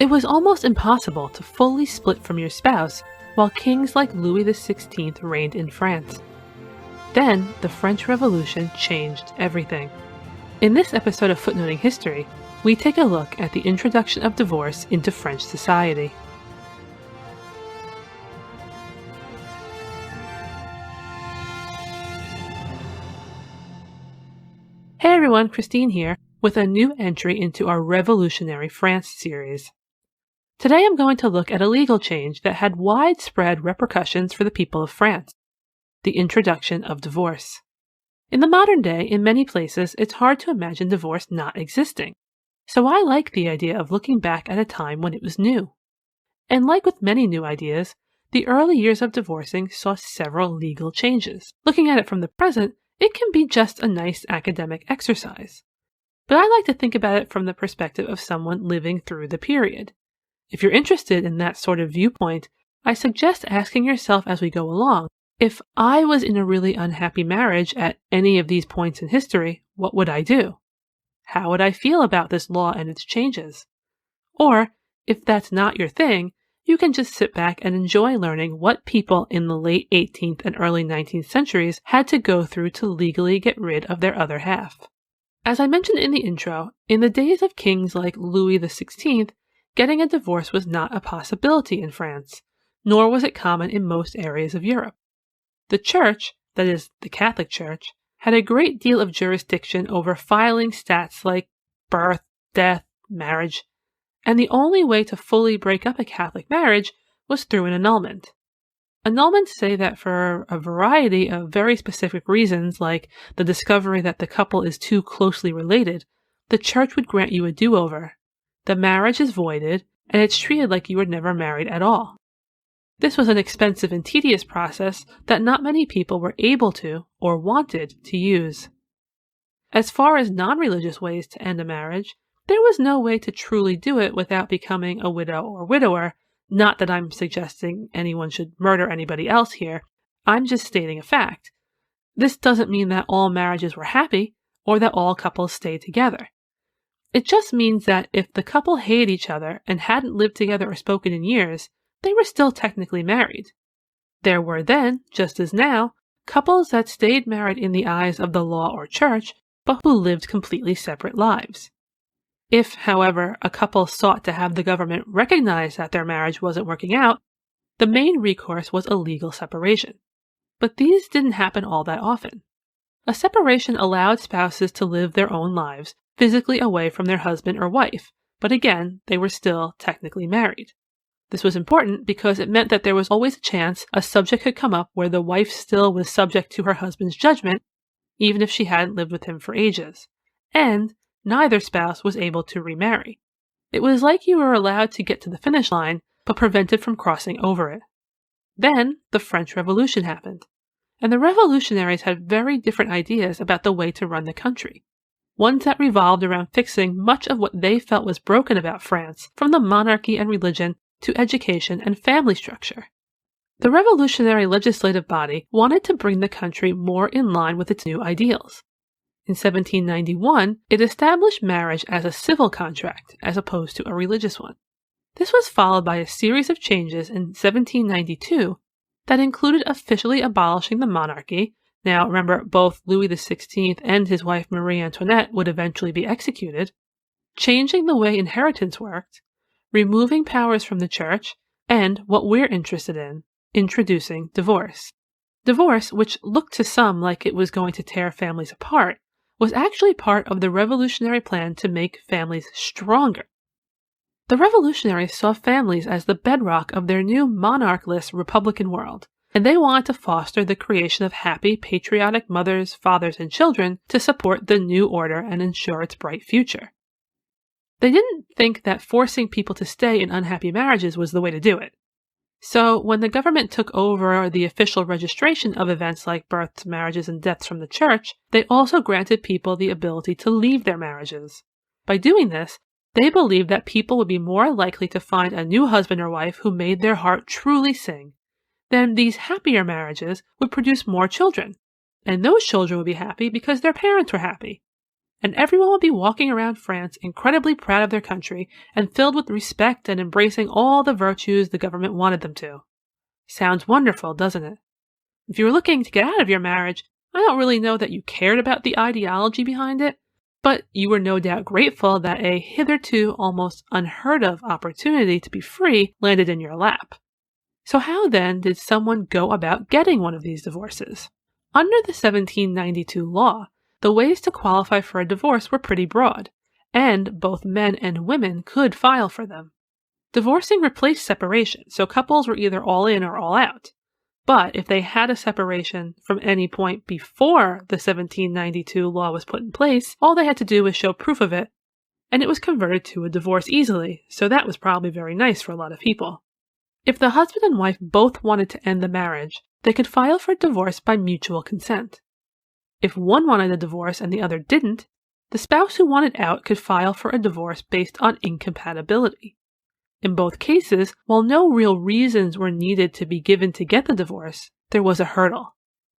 It was almost impossible to fully split from your spouse while kings like Louis XVI reigned in France. Then, the French Revolution changed everything. In this episode of Footnoting History, we take a look at the introduction of divorce into French society. Hey everyone, Christine here, with a new entry into our Revolutionary France series. Today I'm going to look at a legal change that had widespread repercussions for the people of France: the introduction of divorce. In the modern day, in many places, it's hard to imagine divorce not existing, so I like the idea of looking back at a time when it was new. And like with many new ideas, the early years of divorcing saw several legal changes. Looking at it from the present, it can be just a nice academic exercise. But I like to think about it from the perspective of someone living through the period. If you're interested in that sort of viewpoint, I suggest asking yourself as we go along, if I was in a really unhappy marriage at any of these points in history, what would I do? How would I feel about this law and its changes? Or, if that's not your thing, you can just sit back and enjoy learning what people in the late 18th and early 19th centuries had to go through to legally get rid of their other half. As I mentioned in the intro, in the days of kings like Louis XVI, getting a divorce was not a possibility in France, nor was it common in most areas of Europe. The Church, that is, the Catholic Church, had a great deal of jurisdiction over filing stats like birth, death, marriage, and the only way to fully break up a Catholic marriage was through an annulment. Annulments say that for a variety of very specific reasons, like the discovery that the couple is too closely related, the Church would grant you a do-over. The marriage is voided, and it's treated like you were never married at all. This was an expensive and tedious process that not many people were able to or wanted to use. As far as non-religious ways to end a marriage, there was no way to truly do it without becoming a widow or widower. Not that I'm suggesting anyone should murder anybody else here, I'm just stating a fact. This doesn't mean that all marriages were happy or that all couples stayed together. It just means that if the couple hated each other and hadn't lived together or spoken in years, they were still technically married. There were then, just as now, couples that stayed married in the eyes of the law or church, but who lived completely separate lives. If, however, a couple sought to have the government recognize that their marriage wasn't working out, the main recourse was a legal separation. But these didn't happen all that often. A separation allowed spouses to live their own lives, physically away from their husband or wife, but again, they were still technically married. This was important because it meant that there was always a chance a subject could come up where the wife still was subject to her husband's judgment, even if she hadn't lived with him for ages, and neither spouse was able to remarry. It was like you were allowed to get to the finish line, but prevented from crossing over it. Then, the French Revolution happened, and the revolutionaries had very different ideas about the way to run the country, ones that revolved around fixing much of what they felt was broken about France, from the monarchy and religion to education and family structure. The revolutionary legislative body wanted to bring the country more in line with its new ideals. In 1791, it established marriage as a civil contract as opposed to a religious one. This was followed by a series of changes in 1792 that included officially abolishing the monarchy. Now, remember, both Louis XVI and his wife Marie Antoinette would eventually be executed, changing the way inheritance worked, removing powers from the church, and, what we're interested in, introducing divorce. Divorce, which looked to some like it was going to tear families apart, was actually part of the revolutionary plan to make families stronger. The revolutionaries saw families as the bedrock of their new monarchless republican world, and they wanted to foster the creation of happy, patriotic mothers, fathers, and children to support the new order and ensure its bright future. They didn't think that forcing people to stay in unhappy marriages was the way to do it. So when the government took over the official registration of events like births, marriages, and deaths from the church, they also granted people the ability to leave their marriages. By doing this, they believed that people would be more likely to find a new husband or wife who made their heart truly sing. Then these happier marriages would produce more children, and those children would be happy because their parents were happy. and everyone would be walking around France incredibly proud of their country and filled with respect and embracing all the virtues the government wanted them to. Sounds wonderful, doesn't it? If you were looking to get out of your marriage, I don't really know that you cared about the ideology behind it, but you were no doubt grateful that a hitherto almost unheard of opportunity to be free landed in your lap. So how then did someone go about getting one of these divorces? Under the 1792 law, the ways to qualify for a divorce were pretty broad, and both men and women could file for them. Divorcing replaced separation, so couples were either all in or all out. But if they had a separation from any point before the 1792 law was put in place, all they had to do was show proof of it, and it was converted to a divorce easily, so that was probably very nice for a lot of people. If the husband and wife both wanted to end the marriage, they could file for divorce by mutual consent. If one wanted a divorce and the other didn't, the spouse who wanted out could file for a divorce based on incompatibility. In both cases, while no real reasons were needed to be given to get the divorce, there was a hurdle: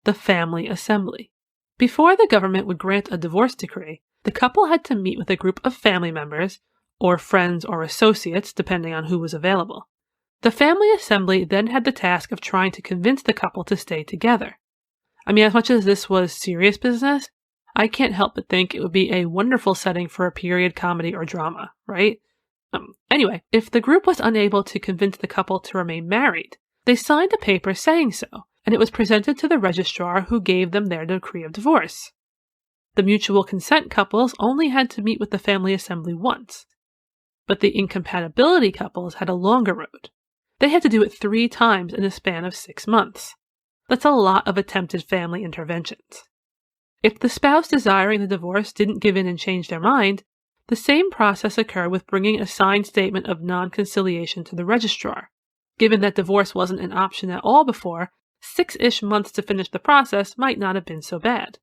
the family assembly. Before the government would grant a divorce decree, the couple had to meet with a group of family members, or friends or associates, depending on who was available. The family assembly then had the task of trying to convince the couple to stay together. I mean, as much as this was serious business, I can't help but think it would be a wonderful setting for a period comedy or drama, right? Anyway, if the group was unable to convince the couple to remain married, they signed a paper saying so, and it was presented to the registrar who gave them their decree of divorce. The mutual consent couples only had to meet with the family assembly once, but the incompatibility couples had a longer road. They had to do it 3 times in a span of 6 months. That's a lot of attempted family interventions. If the spouse desiring the divorce didn't give in and change their mind, the same process occurred with bringing a signed statement of non-conciliation to the registrar. Given that divorce wasn't an option at all before, 6-ish months to finish the process might not have been so bad.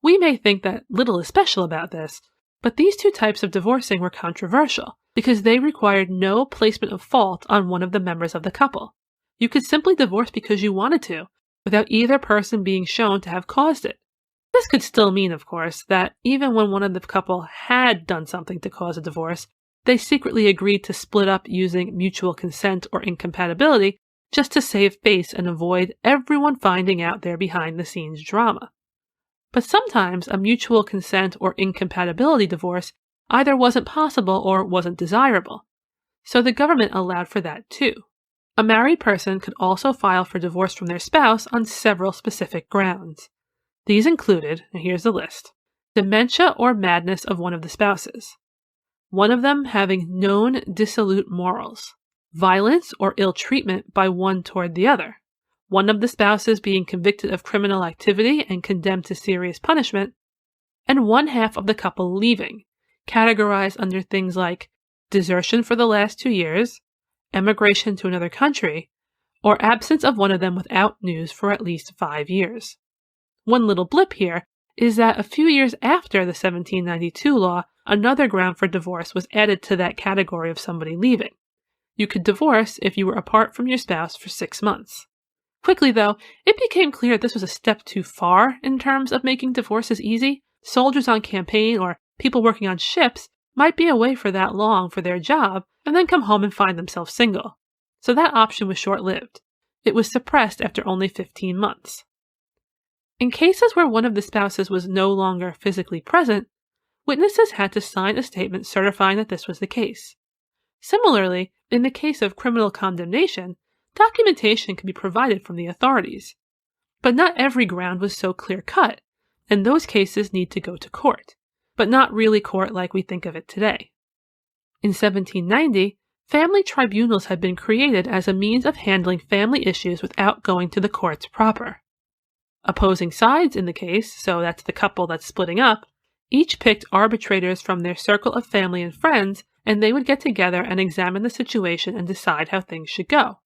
We may think that little is special about this, but these 2 types of divorcing were controversial because they required no placement of fault on one of the members of the couple. You could simply divorce because you wanted to, without either person being shown to have caused it. This could still mean, of course, that even when one of the couple had done something to cause a divorce, they secretly agreed to split up using mutual consent or incompatibility just to save face and avoid everyone finding out their behind-the-scenes drama. But sometimes a mutual consent or incompatibility divorce either wasn't possible or wasn't desirable, so the government allowed for that too. A married person could also file for divorce from their spouse on several specific grounds. These included, and here's the list: dementia or madness of one of the spouses, one of them having known dissolute morals, violence or ill treatment by one toward the other, one of the spouses being convicted of criminal activity and condemned to serious punishment, and one half of the couple leaving, categorized under things like desertion for the last 2 years, emigration to another country, or absence of one of them without news for at least 5 years. One little blip here is that a few years after the 1792 law, another ground for divorce was added to that category of somebody leaving. You could divorce if you were apart from your spouse for 6 months. Quickly, though, it became clear this was a step too far in terms of making divorces easy. Soldiers on campaign or people working on ships might be away for that long for their job and then come home and find themselves single. So that option was short-lived. It was suppressed after only 15 months. In cases where one of the spouses was no longer physically present, witnesses had to sign a statement certifying that this was the case. Similarly, in the case of criminal condemnation, documentation could be provided from the authorities. But not every ground was so clear-cut, and those cases need to go to court, but not really court like we think of it today. In 1790, family tribunals had been created as a means of handling family issues without going to the courts proper. Opposing sides in the case, so that's the couple that's splitting up, each picked arbitrators from their circle of family and friends, and they would get together and examine the situation and decide how things should go.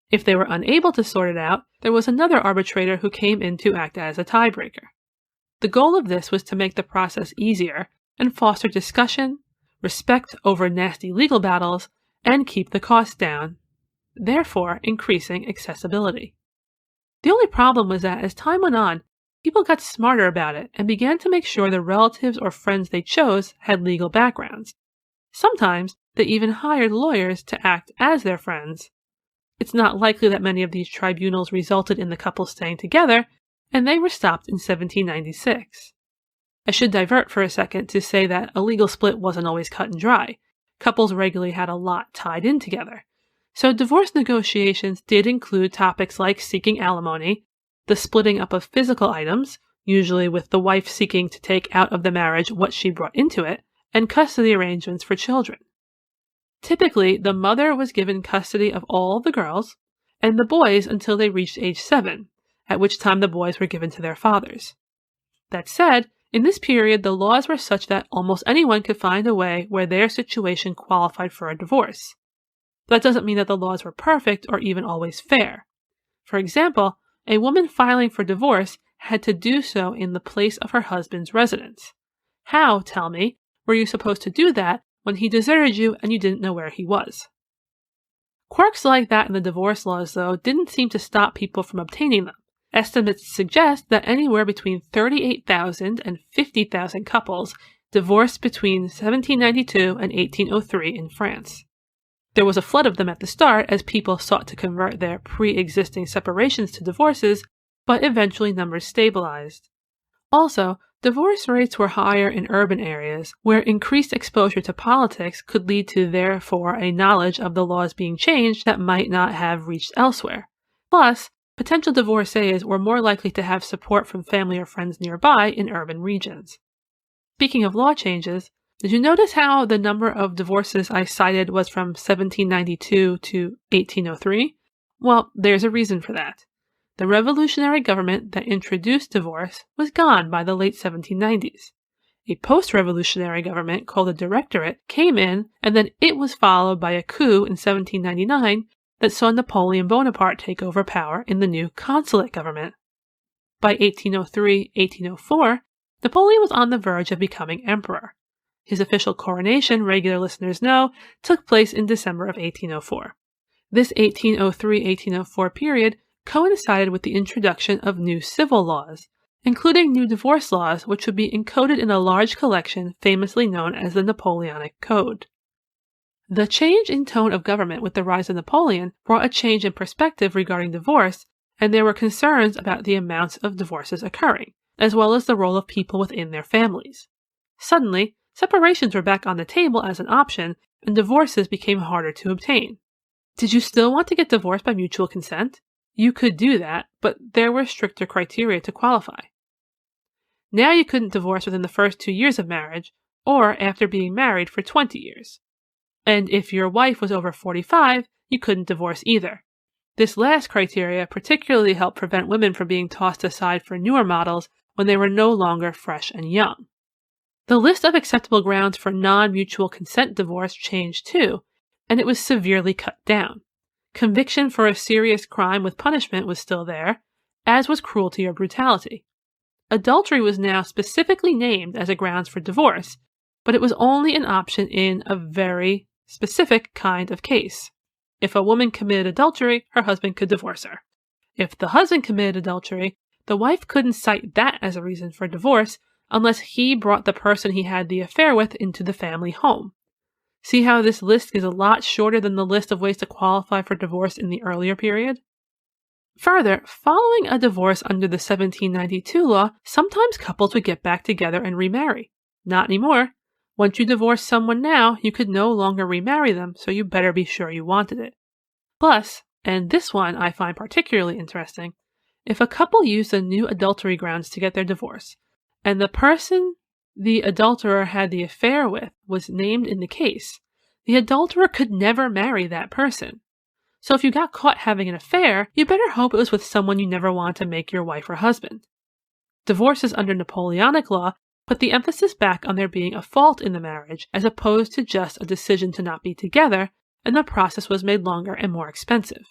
If they were unable to sort it out, there was another arbitrator who came in to act as a tiebreaker. The goal of this was to make the process easier and foster discussion, respect over nasty legal battles, and keep the costs down, therefore increasing accessibility. The only problem was that as time went on, People got smarter about it and began to make sure the relatives or friends they chose had legal backgrounds. Sometimes they even hired lawyers to act as their friends. It's not likely that many of these tribunals resulted in the couple staying together, and they were stopped in 1796. I should divert for a second to say that a legal split wasn't always cut and dry. Couples regularly had a lot tied in together. So divorce negotiations did include topics like seeking alimony, the splitting up of physical items, usually with the wife seeking to take out of the marriage what she brought into it, and custody arrangements for children. Typically, the mother was given custody of all the girls, and the boys until they reached age 7, at which time the boys were given to their fathers. That said, in this period, the laws were such that almost anyone could find a way where their situation qualified for a divorce. That doesn't mean that the laws were perfect or even always fair. For example, a woman filing for divorce had to do so in the place of her husband's residence. How, tell me, were you supposed to do that when he deserted you and you didn't know where he was? Quirks like that in the divorce laws, though, didn't seem to stop people from obtaining them. Estimates suggest that anywhere between 38,000 and 50,000 couples divorced between 1792 and 1803 in France. There was a flood of them at the start as people sought to convert their pre-existing separations to divorces, but eventually numbers stabilized. Also, divorce rates were higher in urban areas, where increased exposure to politics could lead to, therefore, a knowledge of the laws being changed that might not have reached elsewhere. Plus, potential divorcees were more likely to have support from family or friends nearby in urban regions. Speaking of law changes, did you notice how the number of divorces I cited was from 1792 to 1803? Well, there's a reason for that. The revolutionary government that introduced divorce was gone by the late 1790s. A post-revolutionary government called the Directorate came in, and then it was followed by a coup in 1799 that saw Napoleon Bonaparte take over power in the new consulate government. By 1803-1804, Napoleon was on the verge of becoming emperor. His official coronation, regular listeners know, took place in December of 1804. This 1803-1804 period coincided with the introduction of new civil laws, including new divorce laws which would be encoded in a large collection famously known as the Napoleonic Code. The change in tone of government with the rise of Napoleon brought a change in perspective regarding divorce, and there were concerns about the amounts of divorces occurring, as well as the role of people within their families. Suddenly, separations were back on the table as an option, and divorces became harder to obtain. Did you still want to get divorced by mutual consent? You could do that, but there were stricter criteria to qualify. Now you couldn't divorce within the first 2 years of marriage, or after being married for 20 years. And if your wife was over 45, you couldn't divorce either. This last criteria particularly helped prevent women from being tossed aside for newer models when they were no longer fresh and young. The list of acceptable grounds for non-mutual consent divorce changed too, and it was severely cut down. Conviction for a serious crime with punishment was still there, as was cruelty or brutality. Adultery was now specifically named as a grounds for divorce, but it was only an option in a very specific kind of case. If a woman committed adultery, her husband could divorce her. If the husband committed adultery, the wife couldn't cite that as a reason for divorce unless he brought the person he had the affair with into the family home. See how this list is a lot shorter than the list of ways to qualify for divorce in the earlier period? Further, following a divorce under the 1792 law, sometimes couples would get back together and remarry. Not anymore. Once you divorce someone now, you could no longer remarry them, so you better be sure you wanted it. Plus, and this one I find particularly interesting, if a couple used the new adultery grounds to get their divorce, and the person the adulterer had the affair with was named in the case, the adulterer could never marry that person. So if you got caught having an affair, you better hope it was with someone you never want to make your wife or husband. Divorces under Napoleonic law put the emphasis back on there being a fault in the marriage as opposed to just a decision to not be together, and the process was made longer and more expensive.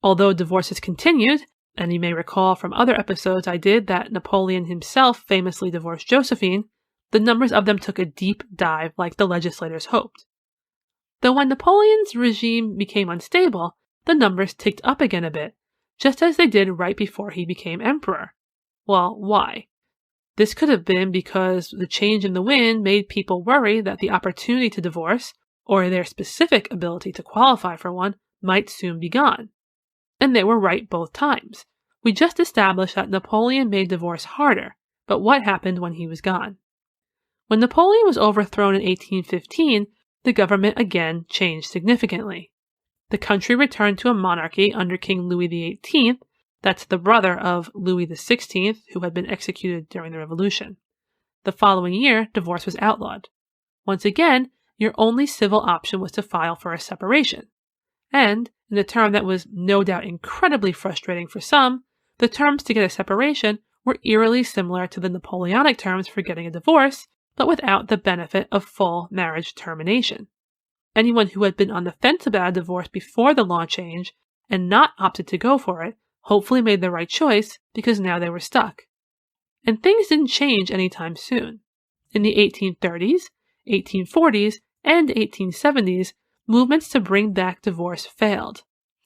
Although divorces continued, and you may recall from other episodes I did that Napoleon himself famously divorced Josephine, the numbers of them took a deep dive like the legislators hoped. Though when Napoleon's regime became unstable, the numbers ticked up again a bit, just as they did right before he became emperor. Well, why? This could have been because the change in the wind made people worry that the opportunity to divorce, or their specific ability to qualify for one, might soon be gone. And they were right both times. We just established that Napoleon made divorce harder, but what happened when he was gone? When Napoleon was overthrown in 1815, the government again changed significantly. The country returned to a monarchy under King Louis XVIII, that's the brother of Louis XVI, who had been executed during the Revolution. The following year, divorce was outlawed. Once again, your only civil option was to file for a separation. And, in a term that was no doubt incredibly frustrating for some, the terms to get a separation were eerily similar to the Napoleonic terms for getting a divorce, but without the benefit of full marriage termination. Anyone who had been on the fence about a divorce before the law change and not opted to go for it hopefully made the right choice because now they were stuck. And things didn't change anytime soon. In the 1830s, 1840s, and 1870s, movements to bring back divorce failed.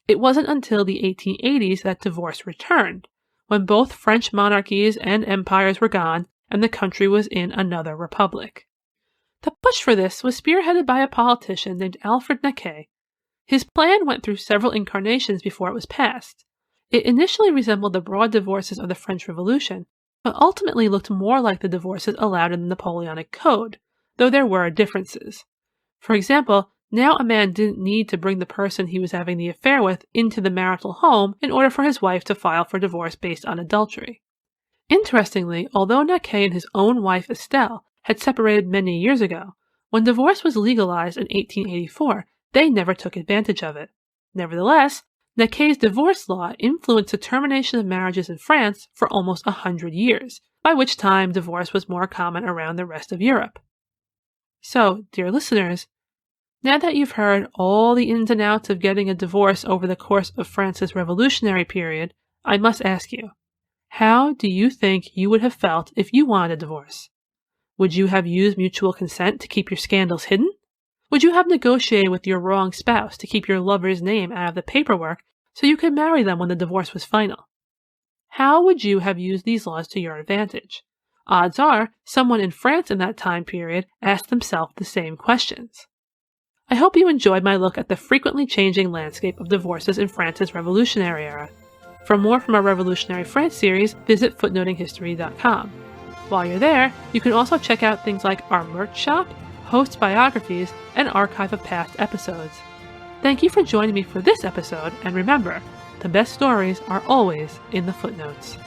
It wasn't until the 1880s that divorce returned, when both French monarchies and empires were gone and the country was in another republic. The push for this was spearheaded by a politician named Alfred Naquet. His plan went through several incarnations before it was passed. It initially resembled the broad divorces of the French Revolution, but ultimately looked more like the divorces allowed in the Napoleonic Code, though there were differences. For example, now a man didn't need to bring the person he was having the affair with into the marital home in order for his wife to file for divorce based on adultery. Interestingly, although Naquet and his own wife Estelle had separated many years ago, when divorce was legalized in 1884, they never took advantage of it. Nevertheless, Naquet's divorce law influenced the termination of marriages in France for almost 100 years, by which time divorce was more common around the rest of Europe. So, dear listeners, now that you've heard all the ins and outs of getting a divorce over the course of France's revolutionary period, I must ask you, how do you think you would have felt if you wanted a divorce? Would you have used mutual consent to keep your scandals hidden? Would you have negotiated with your wrong spouse to keep your lover's name out of the paperwork so you could marry them when the divorce was final? How would you have used these laws to your advantage? Odds are, someone in France in that time period asked themselves the same questions. I hope you enjoyed my look at the frequently changing landscape of divorces in France's Revolutionary era. For more from our Revolutionary France series, visit footnotinghistory.com. While you're there, you can also check out things like our merch shop, host biographies, and archive of past episodes. Thank you for joining me for this episode, and remember, the best stories are always in the footnotes.